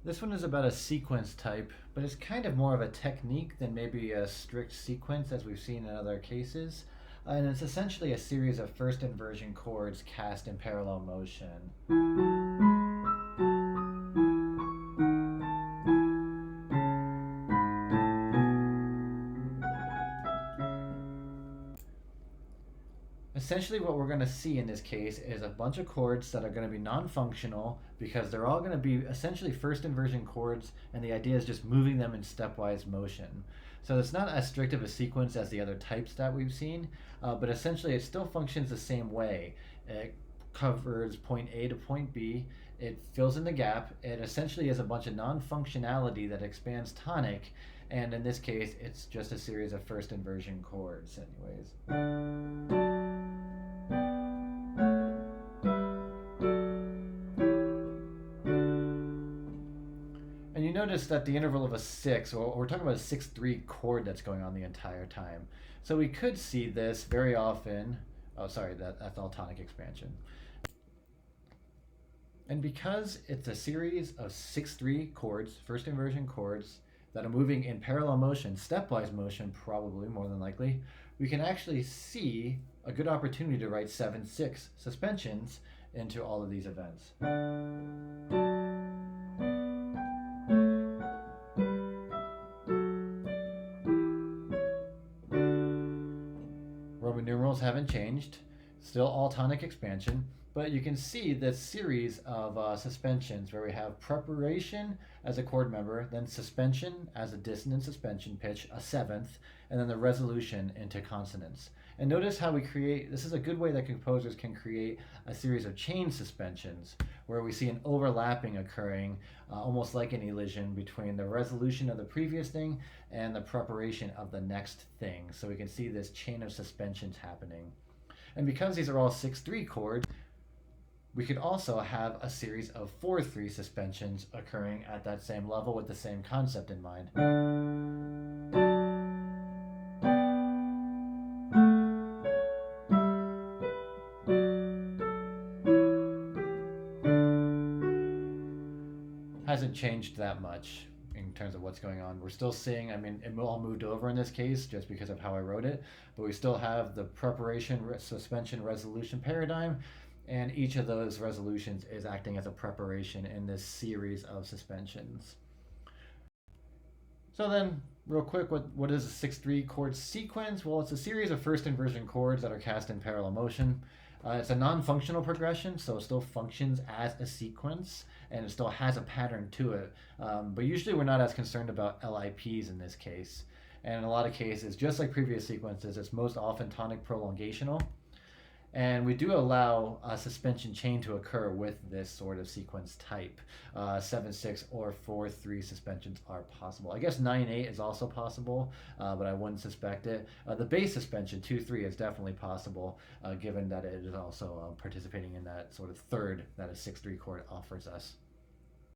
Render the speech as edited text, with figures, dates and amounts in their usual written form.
This one is about a sequence type, but it's kind of more of a technique than maybe a strict sequence as we've seen in other cases. And it's essentially a series of first inversion chords cast in parallel motion. Essentially what we're going to see in this case is a bunch of chords that are going to be non-functional because they're all going to be essentially first inversion chords, and the idea is just moving them in stepwise motion. So it's not as strict of a sequence as the other types that we've seen, but essentially it still functions the same way. It covers point A to point B, it fills in the gap, it essentially is a bunch of non-functionality that expands tonic, and in this case it's just a series of first inversion chords anyways. And you notice that the interval of a 6, or we're talking about a 6-3 chord that's going on the entire time. So we could see this very often. Oh, sorry, that's all tonic expansion. And because it's a series of 6-3 chords, first inversion chords, that are moving in parallel motion, stepwise motion probably, more than likely, we can actually see a good opportunity to write 7-6 suspensions into all of these events. Roman numerals haven't changed, still all tonic expansion, but you can see this series of suspensions where we have preparation as a chord member, then suspension as a dissonant suspension pitch, a seventh, and then the resolution into consonants. And notice how we create, this is a good way that composers can create a series of chain suspensions where we see an overlapping occurring, almost like an elision between the resolution of the previous thing and the preparation of the next thing. So we can see this chain of suspensions happening. And because these are all 6-3 chords, we could also have a series of 4-3 suspensions occurring at that same level with the same concept in mind. Hasn't changed that much in terms of what's going on. We're still seeing, I mean, it all moved over in this case just because of how I wrote it, but we still have the preparation, suspension, resolution paradigm, and each of those resolutions is acting as a preparation in this series of suspensions. So then, real quick, what is a 6-3 chord sequence? Well, it's a series of first inversion chords that are cast in parallel motion. It's a non-functional progression, so it still functions as a sequence, and it still has a pattern to it. But usually we're not as concerned about LIPs in this case. And in a lot of cases, just like previous sequences, it's most often tonic prolongational. And we do allow a suspension chain to occur with this sort of sequence type. 7-6 or 4-3 suspensions are possible. I guess 9-8 is also possible, but I wouldn't suspect it. The bass suspension 2-3 is definitely possible, given that it is also participating in that sort of third that a 6-3 chord offers us.